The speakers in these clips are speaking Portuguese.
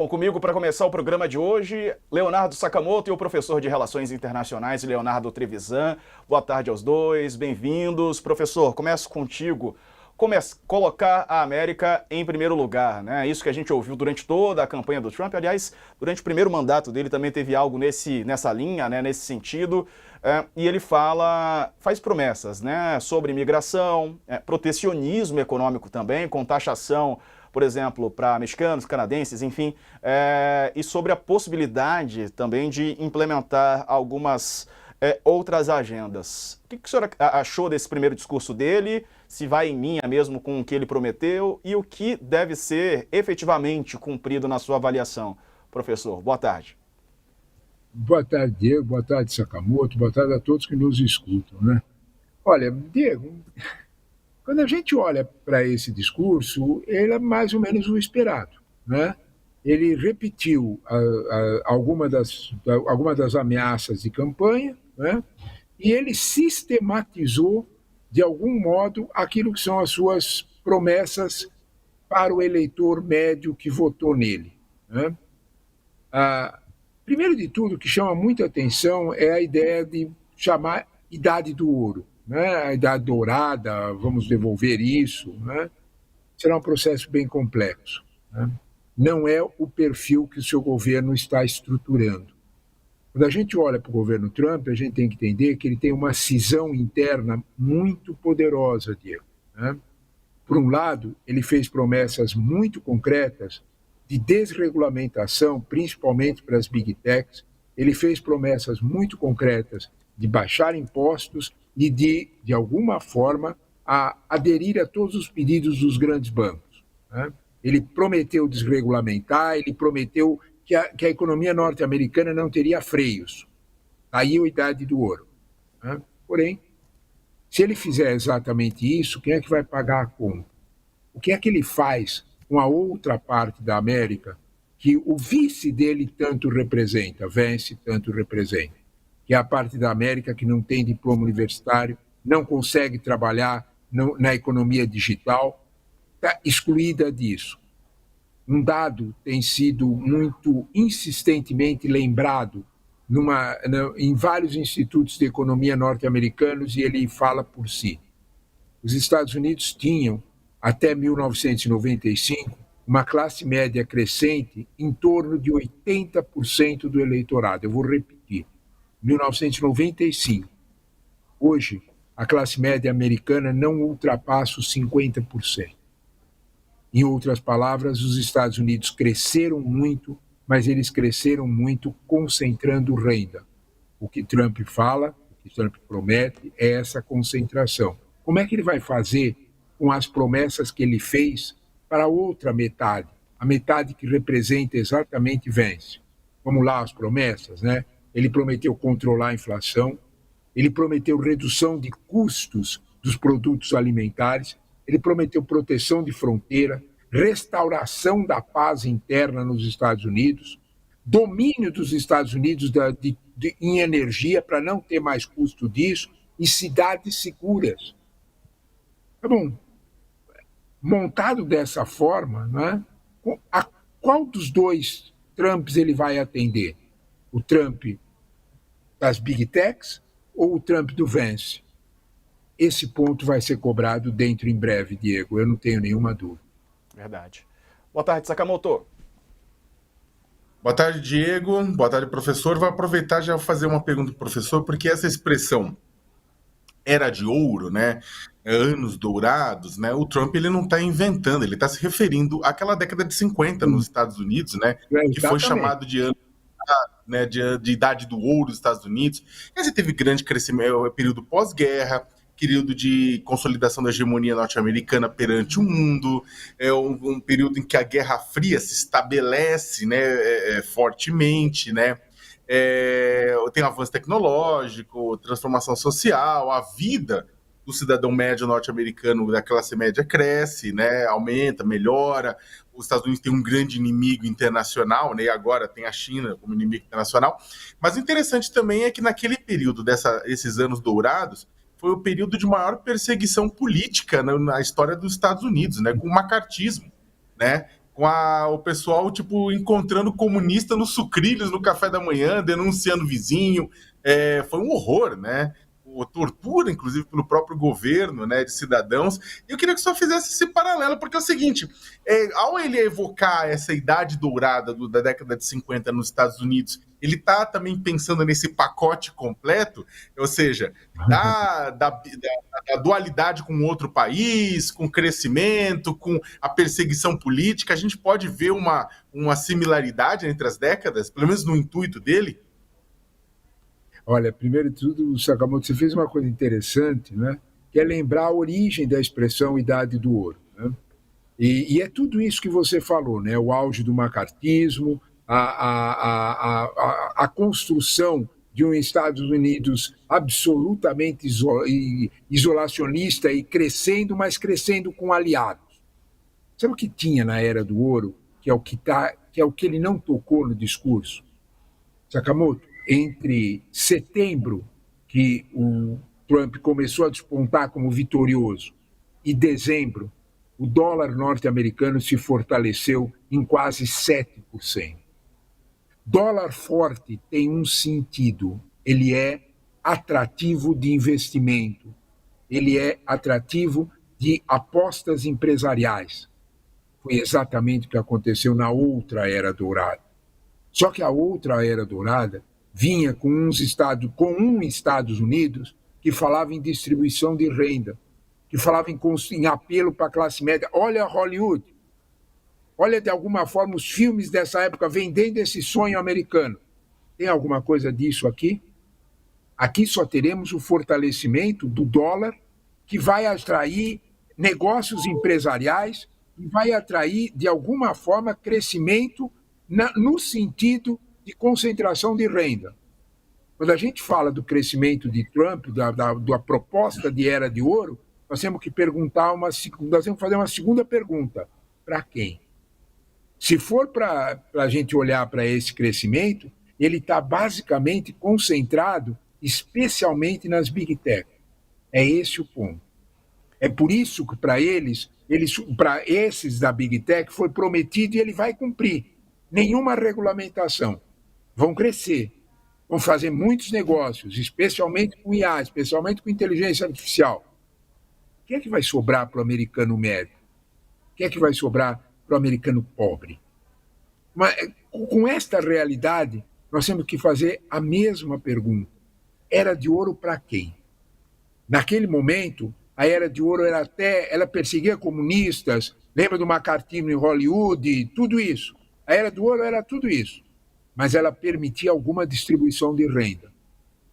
Bom, comigo para começar o programa de hoje, Leonardo Sakamoto e o professor de Relações Internacionais, Leonardo Trevisan. Boa tarde aos dois, bem-vindos. Professor, começo contigo. Colocar a América em primeiro lugar, né? Isso que a gente ouviu durante toda a campanha do Trump. Aliás, durante o primeiro mandato dele também teve algo nessa linha, né? Nesse sentido. E ele faz promessas, né? Sobre imigração, protecionismo econômico também, com taxação, por exemplo, para mexicanos, canadenses, enfim, e sobre a possibilidade também de implementar algumas outras agendas. O que o senhor achou desse primeiro discurso dele? Se vai em linha mesmo com o que ele prometeu e o que deve ser efetivamente cumprido na sua avaliação? Professor, boa tarde. Boa tarde, Diego. Boa tarde, Sakamoto. Boa tarde a todos que nos escutam, né? Olha, Diego, quando a gente olha para esse discurso, ele é mais ou menos o esperado, né? Ele repetiu alguma das ameaças de campanha, né? E ele sistematizou, de algum modo, aquilo que são as suas promessas para o eleitor médio que votou nele, né? Primeiro de tudo, o que chama muita atenção é a ideia de chamar idade do ouro, né? A idade dourada, vamos devolver isso, né? Será um processo bem complexo, né? Não é o perfil que o seu governo está estruturando. Quando a gente olha para o governo Trump, a gente tem que entender que ele tem uma cisão interna muito poderosa, Diego, né? Por um lado, ele fez promessas muito concretas de desregulamentação, principalmente para as big techs. Ele fez promessas muito concretas de baixar impostos e de alguma forma, aderir a todos os pedidos dos grandes bancos, né? Ele prometeu desregulamentar, ele prometeu que a economia norte-americana não teria freios. Aí a idade do ouro, né? Porém, se ele fizer exatamente isso, quem é que vai pagar a conta? O que é que ele faz com a outra parte da América que o vice dele tanto representa, Vance tanto representa, que é a parte da América que não tem diploma universitário, não consegue trabalhar na economia digital, está excluída disso. Um dado tem sido muito insistentemente lembrado em vários institutos de economia norte-americanos e ele fala por si. Os Estados Unidos tinham, até 1995, uma classe média crescente em torno de 80% do eleitorado. Eu vou repetir. 1995. Hoje, a classe média americana não ultrapassa os 50%. Em outras palavras, os Estados Unidos cresceram muito, mas eles cresceram muito concentrando renda. O que Trump fala, o que Trump promete, é essa concentração. Como é que ele vai fazer com as promessas que ele fez para a outra metade, a metade que representa exatamente Vance? Vamos lá as promessas, né? Ele prometeu controlar a inflação, ele prometeu redução de custos dos produtos alimentares, ele prometeu proteção de fronteira, restauração da paz interna nos Estados Unidos, domínio dos Estados Unidos em energia para não ter mais custo disso, e cidades seguras. Tá bom, montado dessa forma, né, a qual dos dois Trumps ele vai atender? O Trump das Big Techs ou o Trump do Vance? Esse ponto vai ser cobrado dentro em breve, Diego, eu não tenho nenhuma dúvida. Verdade. Boa tarde, Sakamoto. Boa tarde, Diego. Boa tarde, professor. Vou aproveitar e já fazer uma pergunta para o professor, porque essa expressão era de ouro, né? Anos dourados, né? O Trump ele não está inventando, ele está se referindo àquela década de 50 nos Estados Unidos, né? Que foi chamado de ano, né, de idade do ouro dos Estados Unidos. E você teve grande crescimento, período pós-guerra, período de consolidação da hegemonia norte-americana perante o mundo, um período em que a Guerra Fria se estabelece, né, fortemente, né? Tem avanço tecnológico, transformação social, a vida do cidadão médio norte-americano da classe média cresce, né, aumenta, melhora. Os Estados Unidos têm um grande inimigo internacional, né, e agora tem a China como inimigo internacional. Mas o interessante também é que naquele período, esses anos dourados, foi o período de maior perseguição política na história dos Estados Unidos, né, com o macartismo, né, o pessoal, tipo, encontrando comunista nos sucrilhos no café da manhã, denunciando vizinho. Foi um horror, né? Tortura, inclusive, pelo próprio governo, né, de cidadãos. E eu queria que o senhor fizesse esse paralelo, porque é o seguinte, ao ele evocar essa idade dourada da década de 50 nos Estados Unidos, ele está também pensando nesse pacote completo, ou seja, da dualidade com outro país, com crescimento, com a perseguição política. A gente pode ver uma similaridade entre as décadas, pelo menos no intuito dele? Olha, primeiro de tudo, Sakamoto, você fez uma coisa interessante, né? Que é lembrar a origem da expressão Idade do Ouro. Né? E é tudo isso que você falou, né? O auge do macartismo, a construção de um Estados Unidos absolutamente isolacionista e crescendo, mas crescendo com aliados. Sabe o que tinha na Era do Ouro, que é o que ele não tocou no discurso? Sakamoto, entre setembro, que o Trump começou a despontar como vitorioso, e dezembro, o dólar norte-americano se fortaleceu em quase 7%. Dólar forte tem um sentido, ele é atrativo de investimento, ele é atrativo de apostas empresariais. Foi exatamente o que aconteceu na outra Era Dourada. Só que a outra Era Dourada vinha com um Estados Unidos que falava em distribuição de renda, que falava em apelo para a classe média. Olha Hollywood, olha de alguma forma os filmes dessa época vendendo esse sonho americano. Tem alguma coisa disso aqui? Aqui só teremos o fortalecimento do dólar, que vai atrair negócios empresariais e vai atrair, de alguma forma, crescimento no sentido de concentração de renda. Quando a gente fala do crescimento de Trump, da proposta de Era de Ouro, nós temos que fazer uma segunda pergunta. Para quem? Se for para a gente olhar para esse crescimento, ele está basicamente concentrado especialmente nas Big Tech. É esse o ponto. É por isso que para esses da Big Tech foi prometido e ele vai cumprir. Nenhuma regulamentação. Vão crescer. Vão fazer muitos negócios, especialmente com IA, especialmente com inteligência artificial. O que é que vai sobrar para o americano médio? O que é que vai sobrar para o americano pobre? Mas, com esta realidade, nós temos que fazer a mesma pergunta. Era de ouro para quem? Naquele momento, a Era de Ouro ela perseguia comunistas, lembra do macartismo em Hollywood, tudo isso. A Era do Ouro era tudo isso, mas ela permitia alguma distribuição de renda.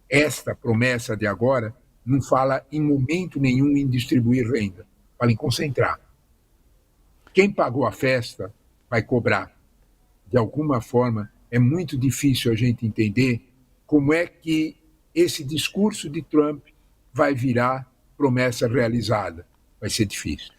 Esta promessa de agora não fala em momento nenhum em distribuir renda, fala em concentrar. Quem pagou a festa vai cobrar. De alguma forma, é muito difícil a gente entender como é que esse discurso de Trump vai virar promessa realizada. Vai ser difícil.